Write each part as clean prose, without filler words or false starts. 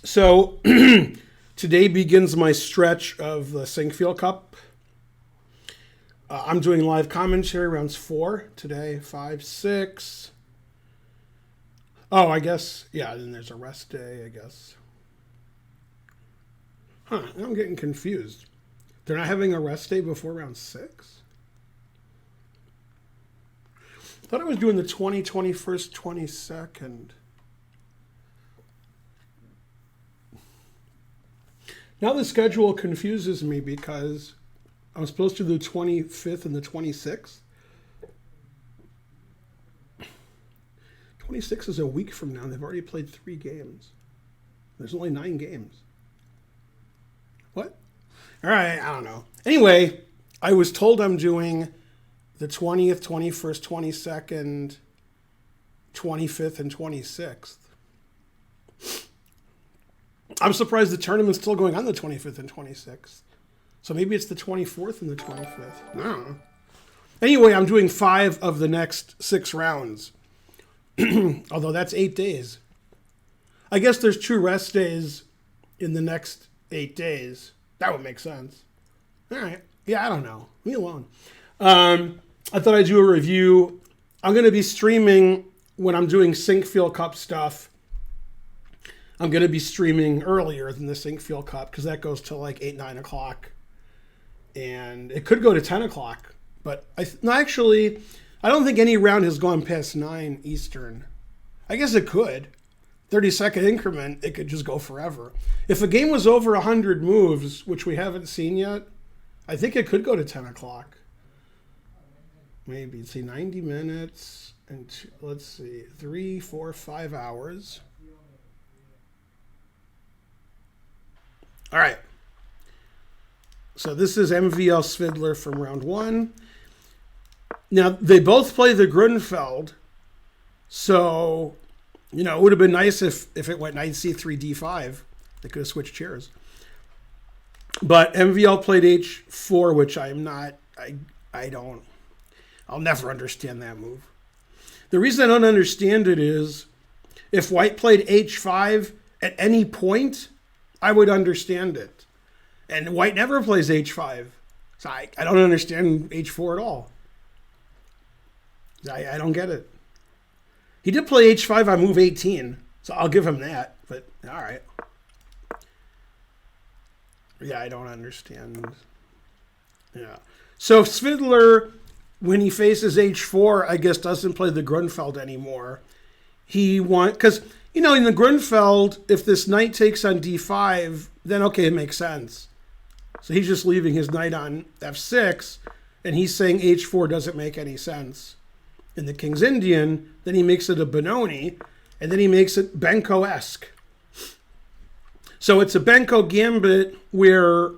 So today begins my stretch of the Sinquefield Cup. I'm doing live commentary rounds 4 today, 5, 6. Oh, I guess, yeah, then there's a rest day, I guess. Huh, I'm getting confused. They're not having a rest day before round 6? I thought I was doing the 20, 21st, 22nd. Now the schedule confuses me because I'm supposed to do the 25th and the 26th. 26 is a week from now. They've already played 3 games. There's only 9 games. What? All right, I don't know. Anyway, I was told I'm doing the 20th, 21st, 22nd, 25th, and 26th. I'm surprised the tournament's still going on the 25th and 26th. So maybe it's the 24th and the 25th. I don't know. Anyway, I'm doing 5 of the next 6 rounds. Although that's 8 days. I guess there's 2 rest days in the next 8 days. That would make sense. All right. Yeah, I don't know. Leave me alone. I thought I'd do a review. I'm going to be streaming when I'm doing Sinquefield Cup stuff. I'm going to be streaming earlier than the Sinquefield Cup because that goes till like 8, 9 o'clock. And it could go to 10 o'clock. But actually, I don't think any round has gone past 9 Eastern. I guess it could. 30-second increment, it could just go forever. If a game was over 100 moves, which we haven't seen yet, I think it could go to 10 o'clock. Maybe, let's see, 90 minutes, and let's see, 3, 4, 5 hours. All right. So this is MVL Svidler from round 1. Now, they both play the Grunfeld, so, you know, it would have been nice if it went knight c3, d5. They could have switched chairs. But MVL played h4, which I'm not, I'll never understand that move. The reason I don't understand it is if white played h5 at any point, I would understand it. And white never plays h5. So I don't understand h4 at all. I don't get it. He did play h5 on move 18, so I'll give him that. But, all right. Yeah, I don't understand. Yeah. So Svidler, when he faces h4, I guess doesn't play the Grunfeld anymore. Because, you know, in the Grunfeld, if this knight takes on d5, then okay, it makes sense. So he's just leaving his knight on f6, and he's saying h4 doesn't make any sense. In the King's Indian, then he makes it a Benoni, and then he makes it Benko-esque. So it's a Benko gambit where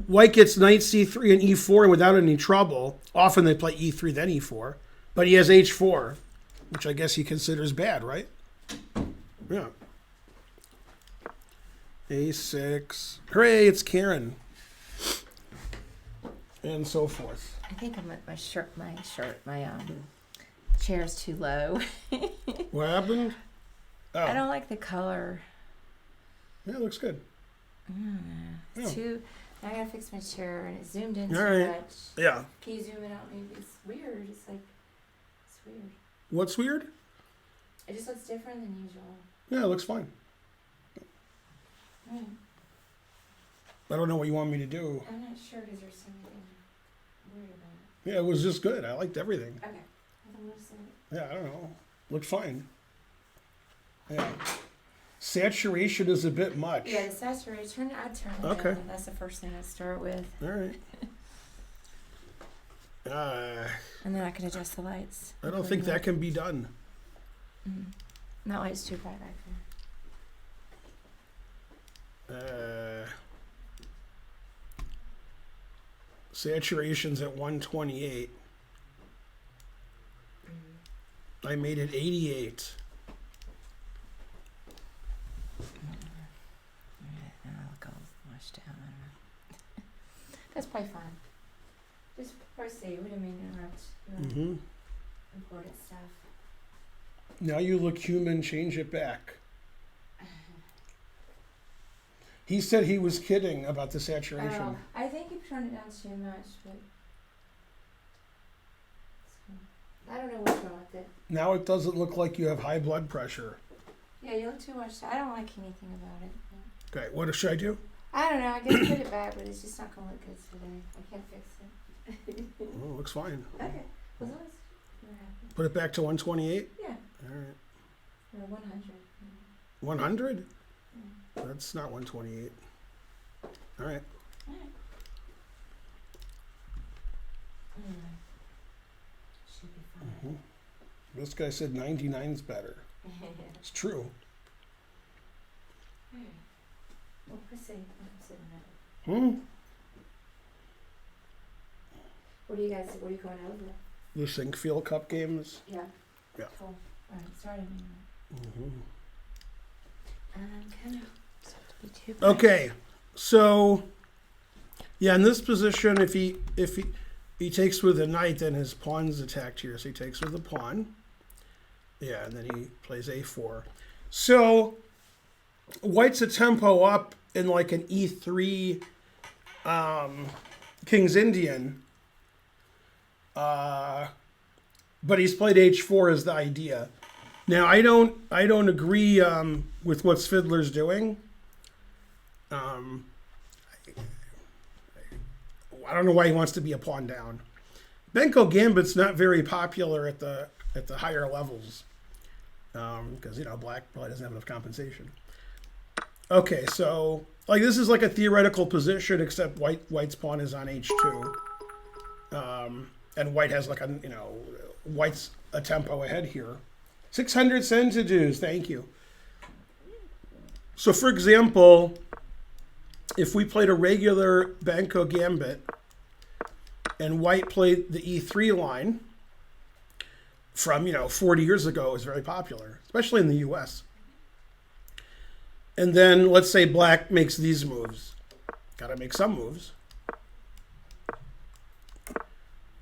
white gets knight c3 and e4 and without any trouble. Often they play e3 then e4, but he has h4, which I guess he considers bad, right? Yeah. a6. Hooray, it's Karen. And so forth. I think I'm at my chair's too low. What happened? Oh. I don't like the color. Yeah, it looks good. It's too. I gotta fix my chair, and it zoomed in All too right. much. Yeah. Can you zoom it out? Maybe it's weird. It's weird. What's weird? It just looks different than usual. Yeah, it looks fine. Right. I don't know what you want me to do. I'm not sure because there's something weird about it. Yeah, it was just good. I liked everything. Okay. I'm gonna say it. Yeah, I don't know. Looked fine. Yeah. Saturation is a bit much. Yeah, the saturation. I'd turn it Okay. down. That's the first thing I'd start with. All right. And then I can adjust the lights. I don't think that can be done. That light's too bright back there. Saturation's at 128. I made it 88. Now I'll go wash down. That's probably fine. Just proceed. We didn't mean to interrupt your important stuff. Now you look human, change it back. He said he was kidding about the saturation. Oh, I think you turned it down too much, but I don't know what's wrong with it. Now it doesn't look like you have high blood pressure. Yeah, you look too much. I don't like anything about it. Okay, what should I do? I don't know. I guess put it back, but it's just not gonna look good today. I can't fix it. Oh, looks fine. Okay. As long as you're happy. Put it back to 128? Yeah. All right. Or 100. 100? That's not 128. All right. All right. Should be fine. This guy said 99's better. It's true. Alright. Well, let's see. I'm sitting there. What are you going over? The Sinquefield Cup games? Yeah. Yeah. Cool. Alright, sorry. Kind of. Okay, so yeah, in this position, if he takes with a knight, then his pawn's attacked here. So he takes with a pawn. Yeah, and then he plays a4. So white's a tempo up in like an e3 King's Indian. But he's played h4 as the idea. Now I don't agree with what Svidler's doing. I don't know why he wants to be a pawn down. Benko Gambit's not very popular at the higher levels because black probably doesn't have enough compensation. Okay, so like this is like a theoretical position, except white's pawn is on h2, and white has like white's a tempo ahead here. 600 centidues, thank you. So for example, if we played a regular Benko Gambit and white played the e3 line from 40 years ago, it was very popular, especially in the US. And then let's say black makes these moves. Got to make some moves.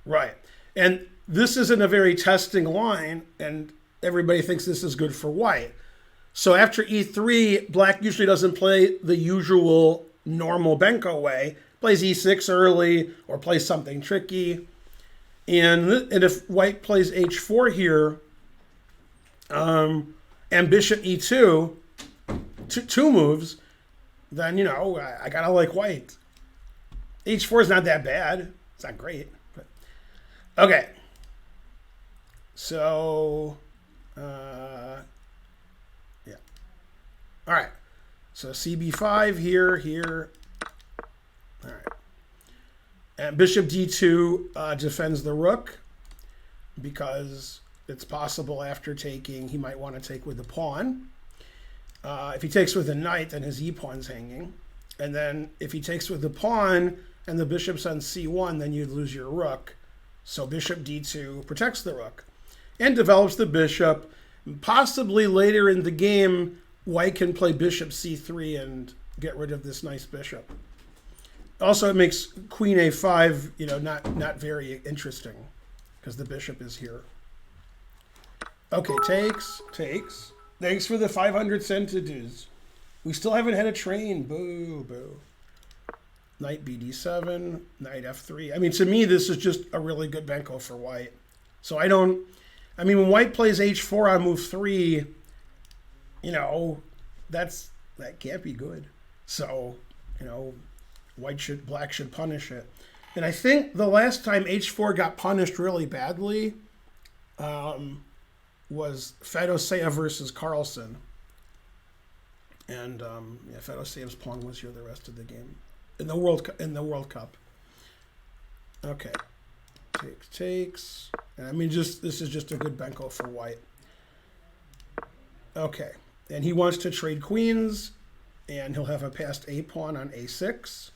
Right. And this isn't a very testing line, and everybody thinks this is good for white. So after e3, black usually doesn't play the usual normal Benko way. Plays e6 early or plays something tricky. And if white plays h4 here, and bishop e2, two moves, then, I got to like white. h4 is not that bad. It's not great. But okay. So, yeah. All right. So cb5 here. All right. And bishop d2 defends the rook because it's possible after taking, he might want to take with the pawn. If he takes with the knight, then his e-pawn's hanging. And then if he takes with the pawn and the bishop's on c1, then you'd lose your rook. So bishop d2 protects the rook and develops the bishop. Possibly later in the game, white can play bishop c3 and get rid of this nice bishop. Also, it makes queen a5, not very interesting because the bishop is here. Okay, takes. Thanks for the 500 centidues. We still haven't had a train. Boo, boo. Knight bd7, knight f3. I mean, to me, this is just a really good Benko for white. So when white plays h4 on move 3, that can't be good. So, black should punish it. And I think the last time h4 got punished really badly was Fedoseev versus Carlsen. And Fedoseev's pawn was here the rest of the game in the World Cup. Okay, takes. And this is just a good Benko for white. Okay, and he wants to trade queens, and he'll have a passed a pawn on a6,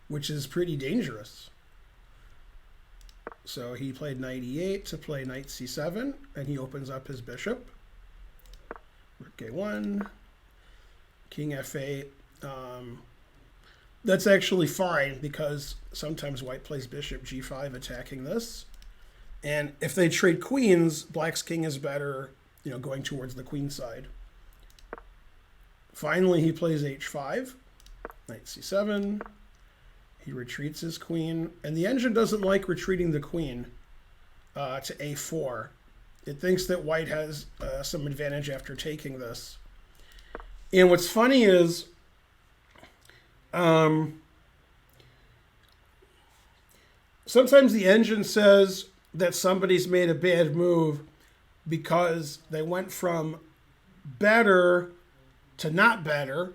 which is pretty dangerous. So he played knight e8 to play knight c7, and he opens up his bishop. Rook a1, king f8. That's actually fine because sometimes white plays bishop g5 attacking this. And if they trade queens, black's king is better, going towards the queen side. Finally, he plays h5. Knight c7. He retreats his queen. And the engine doesn't like retreating the queen to a4. It thinks that white has some advantage after taking this. And what's funny is sometimes the engine says that somebody's made a bad move because they went from better to not better.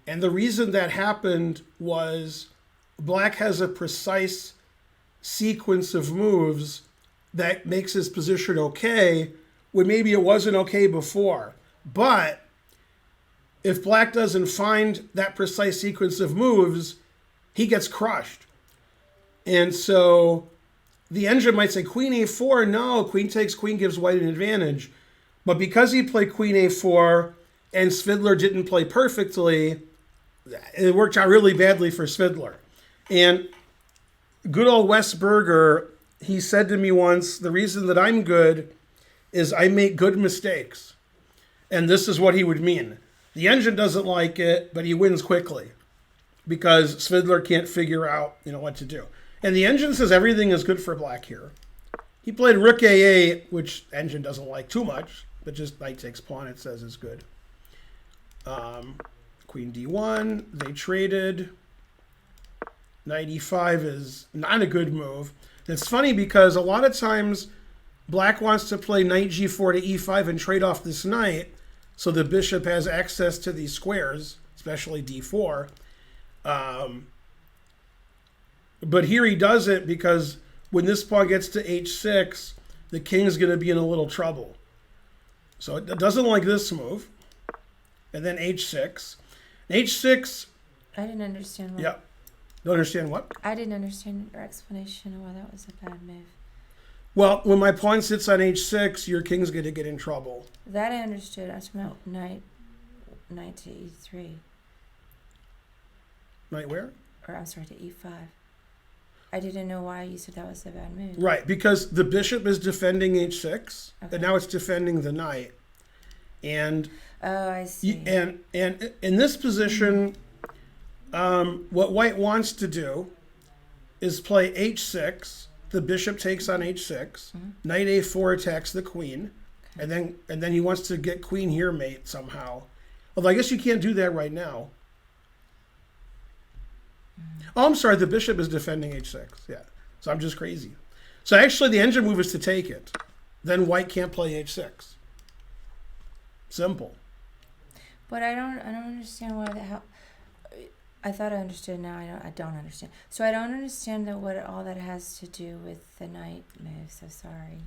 And the reason that happened was black has a precise sequence of moves that makes his position okay when maybe it wasn't okay before. But if black doesn't find that precise sequence of moves, he gets crushed. And so the engine might say queen a4. No, queen takes queen gives white an advantage. But because he played queen a4 and Svidler didn't play perfectly, it worked out really badly for Svidler. And good old Wes Berger, he said to me once, the reason that I'm good is I make good mistakes. And this is what he would mean. The engine doesn't like it, but he wins quickly because Svidler can't figure out, what to do. And the engine says everything is good for black here. He played rook a8, which engine doesn't like too much, but just knight takes pawn, it says is good. Queen d1, they traded. Knight e5 is not a good move. It's funny because a lot of times black wants to play knight g4 to e5 and trade off this knight so the bishop has access to these squares, especially d4. But here he doesn't because when this pawn gets to h6, the king's going to be in a little trouble. So it doesn't like this move. And then h6. h6. I didn't understand why. Yeah. Don't understand what? I didn't understand your explanation of why that was a bad move. Well, when my pawn sits on h6, your king's going to get in trouble. That I understood. I was talking about knight to e3. Knight where? Or I'm sorry, to e5. I didn't know why you said that was a bad move. Right, because the bishop is defending h6, Okay. and now it's defending the knight. And Oh, I see. and in this position, what white wants to do is play h6. The bishop takes on h6. Knight a4 attacks the queen, and then he wants to get queen here mate somehow. Although I guess you can't do that right now. Oh, I'm sorry. The bishop is defending h6. Yeah. So I'm just crazy. So actually, the engine move is to take it. Then white can't play h6. Simple. But I don't understand why that. How, I thought I understood. Now I don't understand. So I don't understand what all that has to do with the knight move. So sorry.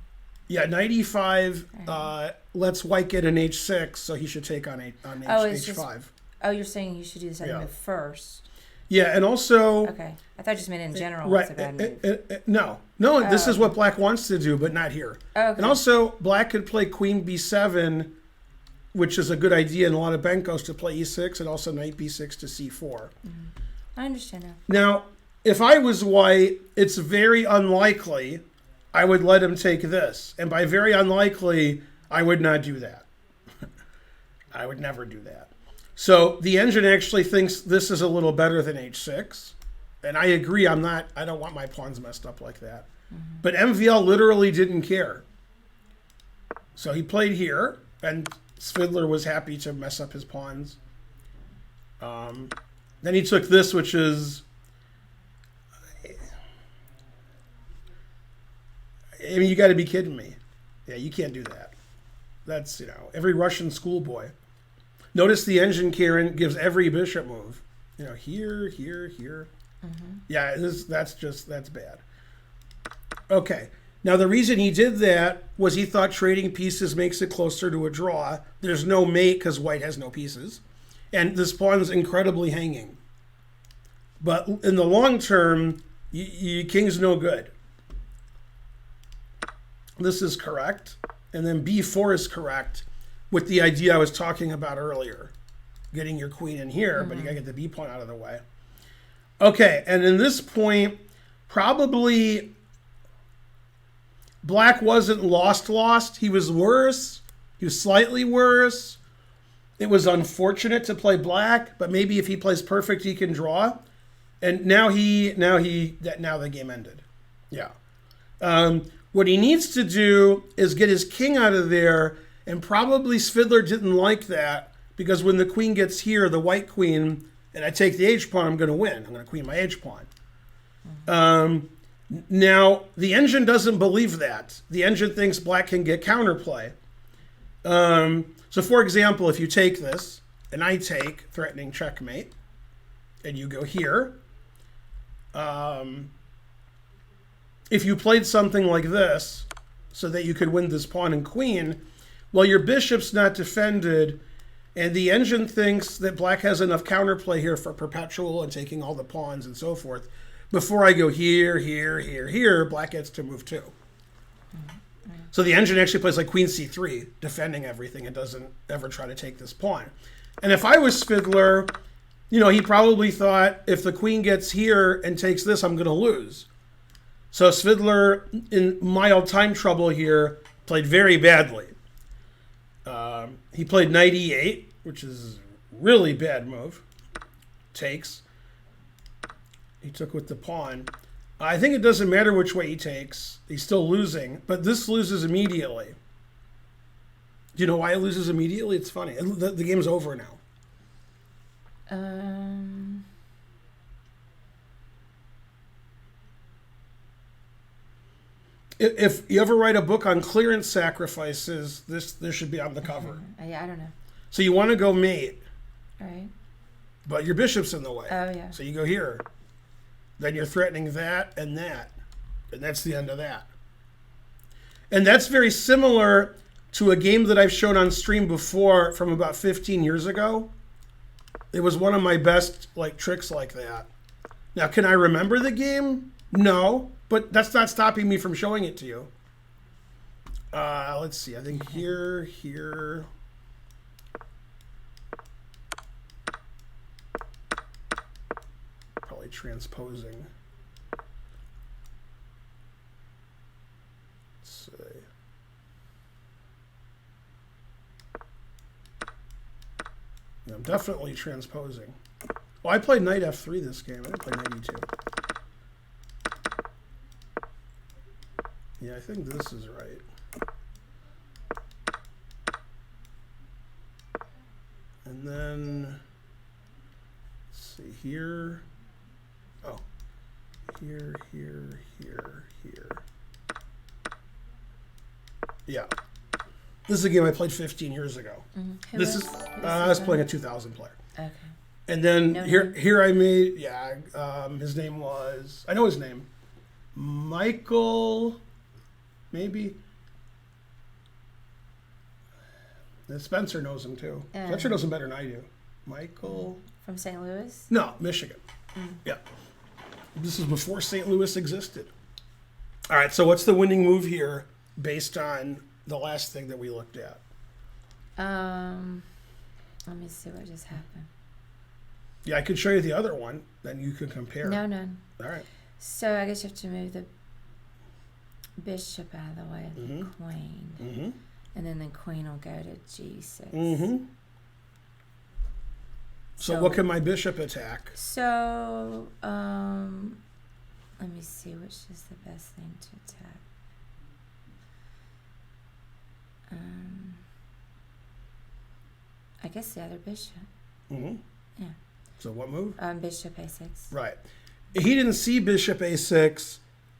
Yeah, knight e5 lets white get an h6, so he should take on h5. Oh, you're saying you should do the second move first. Yeah, and also... Okay. I thought you just meant in general right, it's a bad move. No, this is what black wants to do, but not here. Okay. And also, black could play queen b7, which is a good idea in a lot of bankos to play e6, and also knight b6 to c4. I understand now. Now, if I was white, it's very unlikely I would let him take this. And by very unlikely, I would not do that. I would never do that. So the engine actually thinks this is a little better than h6. And I agree, I don't want my pawns messed up like that. But MVL literally didn't care. So he played here, and Svidler was happy to mess up his pawns. Then he took this, which is... I mean, you got to be kidding me. Yeah, you can't do that. That's, every Russian schoolboy. Notice the engine, Karen, gives every bishop move. Here, here, here. Yeah, that's bad. Okay. Now, the reason he did that was he thought trading pieces makes it closer to a draw. There's no mate because white has no pieces. And this pawn's incredibly hanging. But in the long term, king's no good. This is correct. And then b4 is correct with the idea I was talking about earlier. Getting your queen in here, but you got to get the b pawn out of the way. Okay, and in this point, probably black wasn't lost. He was worse. He was slightly worse. it was unfortunate to play black, but maybe if he plays perfect, he can draw. And now the game ended. Yeah. What he needs to do is get his king out of there, and probably Svidler didn't like that, because when the queen gets here, the white queen, and I take the h pawn, I'm going to win. I'm going to queen my h pawn. Now, the engine doesn't believe that. The engine thinks black can get counterplay. So, for example, if you take this, and I take, threatening checkmate, and you go here, if you played something like this, so that you could win this pawn and queen, well, your bishop's not defended, and the engine thinks that black has enough counterplay here for perpetual and taking all the pawns and so forth. Before I go here, here, here, here, black gets to move too. So the engine actually plays like queen c3, defending everything, and doesn't ever try to take this pawn. And if I was Svidler, he probably thought, if the queen gets here and takes this, I'm going to lose. So Svidler, in mild time trouble here, played very badly. He played knight e8, which is a really bad move. Takes. He took with the pawn. I think it doesn't matter which way he takes. He's still losing, but this loses immediately. Do you know why it loses immediately? It's funny. The game's over now. If you ever write a book on clearance sacrifices, this should be on the cover. Yeah, I don't know. So you want to go mate. All right. But your bishop's in the way. Oh, yeah. So you go here. Then you're threatening that. And that's the end of that. And that's very similar to a game that I've shown on stream before from about 15 years ago. It was one of my best tricks like that. Now, can I remember the game? No, but that's not stopping me from showing it to you. Let's see. I think here. Probably transposing. Let's see. Yeah, I'm definitely transposing. Well, I played knight f3 this game. I didn't play knight e2. Yeah, I think this is right. And then, let's see, here. Oh, here. Yeah. This is a game I played 15 years ago. Mm-hmm. I was playing a 2000 player. Okay. And then here I made, his name was, I know his name, Michael, maybe. Spencer knows him too. Spencer knows him better than I do. Michael. From St. Louis? No, Michigan. Yeah. This is before St. Louis existed. All right, so what's the winning move here based on the last thing that we looked at? Let me see what just happened. Yeah, I could show you the other one, then you could compare. No. All right. So I guess you have to move the bishop out of the way of the queen. Mm-hmm. And then the queen will go to g6. Mm-hmm. So what can my bishop attack? So, let me see which is the best thing to attack. I guess the other bishop. Mm-hmm. Yeah. So what move? Bishop a6. Right. He didn't see bishop a6,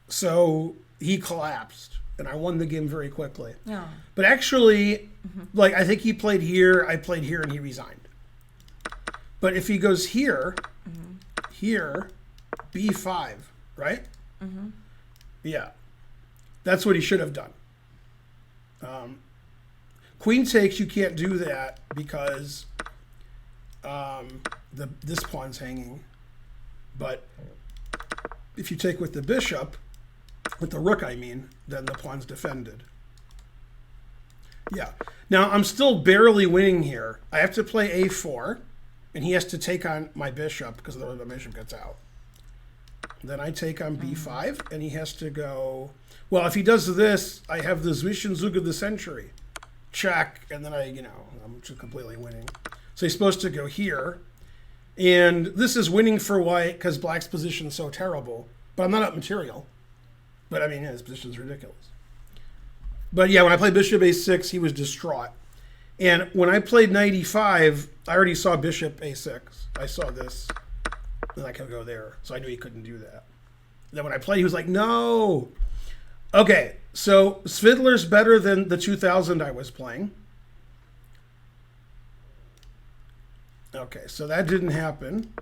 so he collapsed, and I won the game very quickly. Oh. But actually, I think he played here, I played here, and he resigned. But if he goes here, here, b5, right? Mm-hmm. Yeah. That's what he should have done. Queen takes, you can't do that because this pawn's hanging. But if you take with the bishop, with the rook I mean, then the pawn's defended. Yeah. Now I'm still barely winning here. I have to play a4, and he has to take on my bishop because otherwise my bishop gets out. Then I take on b5, and he has to go... Well, if he does this, I have the Zwischenzug of the century. Check, and then I'm just completely winning. So he's supposed to go here. And this is winning for white because black's position is so terrible. But I'm not up material. But I mean, his position is ridiculous. But yeah, when I played bishop a6, he was distraught. And when I played knight e5, I already saw bishop a6. I saw this. Then I could go there. So I knew he couldn't do that. Then when I played, he was like, no. Okay, so Svidler's better than the 2000 I was playing. Okay, so that didn't happen.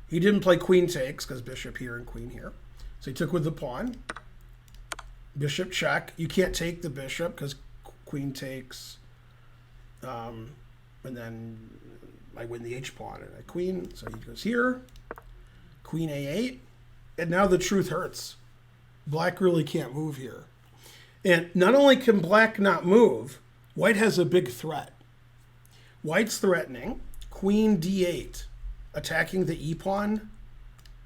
He didn't play queen takes because bishop here and queen here. So he took with the pawn. Bishop check. You can't take the bishop because queen takes. And then I win the h-pawn and a queen. So he goes here. Queen a8. And now the truth hurts. Black really can't move here. And not only can black not move, white has a big threat. White's threatening. Queen d8, attacking the e-pawn.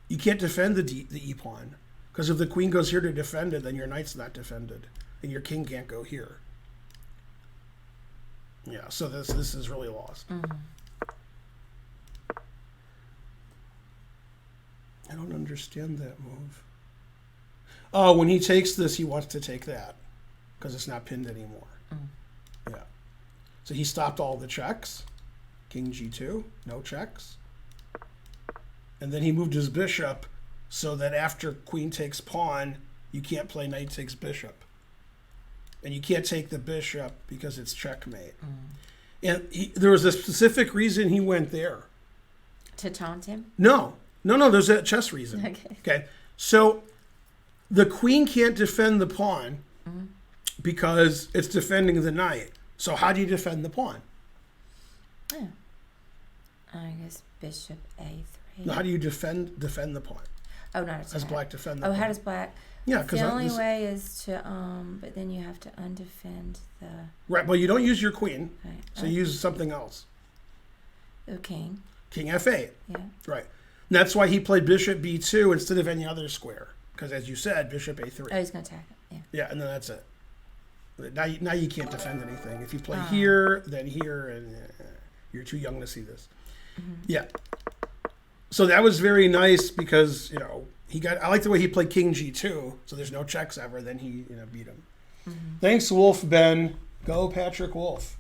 You can't defend the e-pawn. Because if the queen goes here to defend it, then your knight's not defended. And your king can't go here. Yeah, so this is really lost. Mm-hmm. I don't understand that move. Oh, when he takes this, he wants to take that. Because it's not pinned anymore. Yeah. So he stopped all the checks. King g2, no checks. And then he moved his bishop so that after queen takes pawn, you can't play knight takes bishop. And you can't take the bishop because it's checkmate. And there was a specific reason he went there. To taunt him? No, there's a chess reason. Okay. So the queen can't defend the pawn because it's defending the knight. So how do you defend the pawn? Oh. I guess bishop a3. Now, how do you defend the pawn? Oh, not attack. As black defend the pawn? Oh, how does black? Yeah, because the only way is to but then you have to undefend the. Right. Well, you don't use your queen, right. so you use something else. The king. King f8. Yeah. Right. And that's why he played bishop b2 instead of any other square, because as you said, bishop a3. Oh, he's gonna attack it. Yeah. Yeah, and then that's it. Now you can't defend anything. If you play here, then here, and you're too young to see this. Yeah. So that was very nice because, I like the way he played king g2, so there's no checks ever. Then he, beat him. Thanks, Wolf Ben. Go Patrick Wolf.